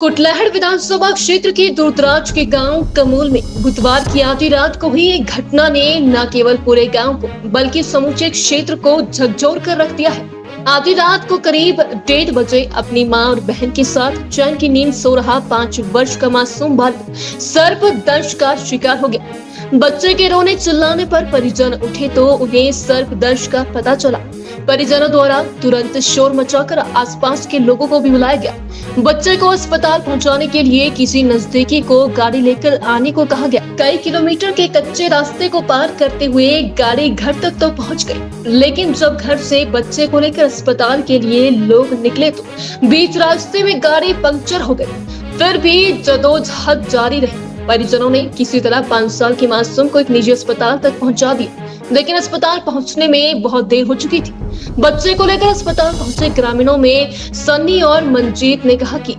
कुटलैहड़ विधानसभा क्षेत्र के दूरदराज के गांव कमोल में बुधवार की आधी रात को हुई एक घटना ने न केवल पूरे गांव को बल्कि समूचे क्षेत्र को झकझोर कर रख दिया है। आधी रात को करीब 1:30 बजे अपनी मां और बहन के साथ चैन की नींद सो रहा 5 वर्ष का मासूम बालक सर्पदंश का शिकार हो गया। बच्चे के रोने चिल्लाने पर परिजन उठे तो उन्हें सर्पदंश का पता चला। परिजनों द्वारा तुरंत शोर मचाकर आसपास के लोगों को भी बुलाया गया। बच्चे को अस्पताल पहुंचाने के लिए किसी नजदीकी को गाड़ी लेकर आने को कहा गया। कई किलोमीटर के कच्चे रास्ते को पार करते हुए गाड़ी घर तक तो पहुंच गई, लेकिन जब घर से बच्चे को लेकर अस्पताल के लिए लोग निकले तो बीच रास्ते में गाड़ी पंक्चर हो गई। फिर भी जदोजहद जारी रही। परिजनों ने किसी तरह 5 साल के मासूम को एक निजी अस्पताल तक पहुंचा दिया, लेकिन अस्पताल पहुंचने में बहुत देर हो चुकी थी। बच्चे को लेकर अस्पताल पहुंचे ग्रामीणों में सन्नी और मंजीत ने कहा कि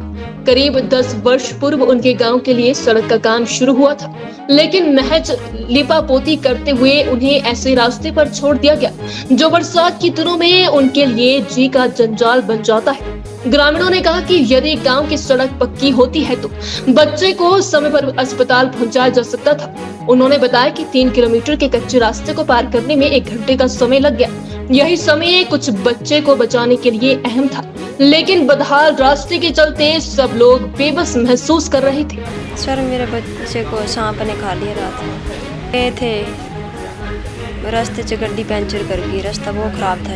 करीब 10 वर्ष पूर्व उनके गांव के लिए सड़क का काम शुरू हुआ था, लेकिन महज लिपापोती करते हुए उन्हें ऐसे रास्ते पर छोड़ दिया गया जो बरसात के दिनों में उनके लिए जी का जंजाल बन जाता है। ग्रामीणों ने कहा कि यदि गांव की सड़क पक्की होती है तो बच्चे को समय पर अस्पताल पहुंचाया जा सकता था। उन्होंने बताया कि 3 किलोमीटर के कच्चे रास्ते को पार करने में 1 घंटे का समय लग गया। यही समय कुछ बच्चे को बचाने के लिए अहम था, लेकिन बदहाल रास्ते के चलते सब लोग बेबस महसूस कर रहे थे। सर, मेरे बच्चे को सांप ने खा लिया। रात में गए थे, रास्ते से गड्डी पंचर कर गई। रास्ता बहुत खराब था,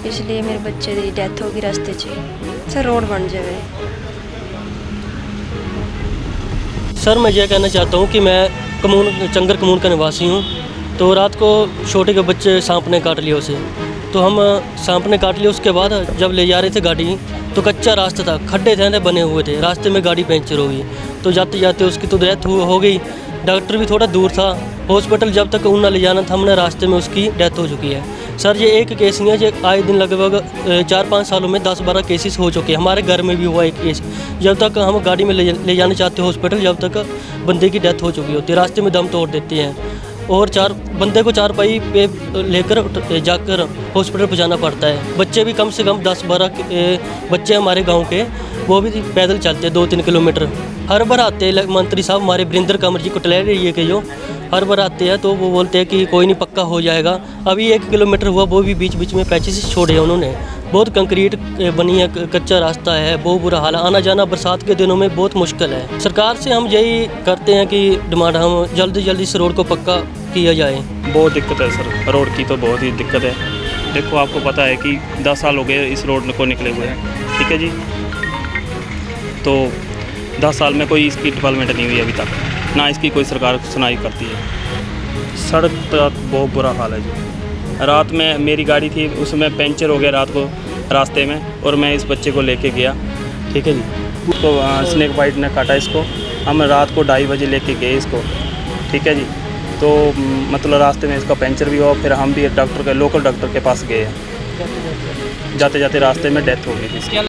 इसलिए मेरे बच्चे की डेथ होगी रास्ते से। सर, रोड बन जाए। सर, मैं ये कहना चाहता हूँ कि मैं चंगर कमून का निवासी हूँ। तो रात को छोटे के बच्चे सांप ने काट लिया उसे। तो हम सांप ने काट लिया, उसके बाद जब ले जा रहे थे गाड़ी तो कच्चा रास्ता था, खड्डे थे बने हुए थे, रास्ते में गाड़ी पंचर हो गई। तो जाते जाते उसकी तो डेथ हो गई। डॉक्टर भी थोड़ा दूर था, हॉस्पिटल जब तक उन्हें ले जाना था हमने, रास्ते में उसकी डेथ हो चुकी है। सर, ये एक केस नहीं है, ये आए दिन लगभग 4-5 सालों में 10-12 केसेस हो चुके हैं। हमारे घर में भी हुआ एक केस। जब तक हम गाड़ी में ले जाना चाहते हैं हॉस्पिटल, जब तक बंदे की डेथ हो चुकी होती है, रास्ते में दम तोड़ देते हैं और बंदे को 4 पाई पे लेकर जाकर हॉस्पिटल पहुंचाना पड़ता है। बच्चे भी कम से कम 10-12 बच्चे हमारे गांव के, वो भी पैदल चलते हैं 2-3 किलोमीटर। हर बार आते हैं मंत्री साहब हमारे वीरेंद्र कंवर जी कुटलैहड़ एरिया के, जो हर बार आते हैं तो वो बोलते हैं कि कोई नहीं, पक्का हो जाएगा। अभी 1 किलोमीटर हुआ, वो भी बीच बीच में पैचेस छोड़े उन्होंने। बहुत कंक्रीट बनी है, कच्चा रास्ता है, बहुत बुरा हाल है। आना जाना बरसात के दिनों में बहुत मुश्किल है। सरकार से हम यही करते हैं कि डिमांड, हम जल्दी जल्दी इस रोड को पक्का किया जाए। बहुत दिक्कत है सर, रोड की तो बहुत ही दिक्कत है। देखो, आपको पता है कि 10 साल हो गए इस रोड को निकले हुए हैं, ठीक है जी। तो 10 साल में कोई इसकी डेवलपमेंट नहीं हुई अभी तक, ना इसकी कोई सरकार सुनाई करती है। सड़क का बहुत बुरा हाल है जी। रात में मेरी गाड़ी थी, उसमें पंचर हो गया रात को रास्ते में, और मैं इस बच्चे को लेके गया, ठीक है जी। तो स्नेक बाइट ने काटा इसको। हम रात को 2:30 बजे लेके गए इसको, ठीक है जी। तो मतलब रास्ते में इसका पंचर भी हुआ, फिर हम भी लोकल डॉक्टर के पास गए। जाते जाते रास्ते में डेथ हो गई थी।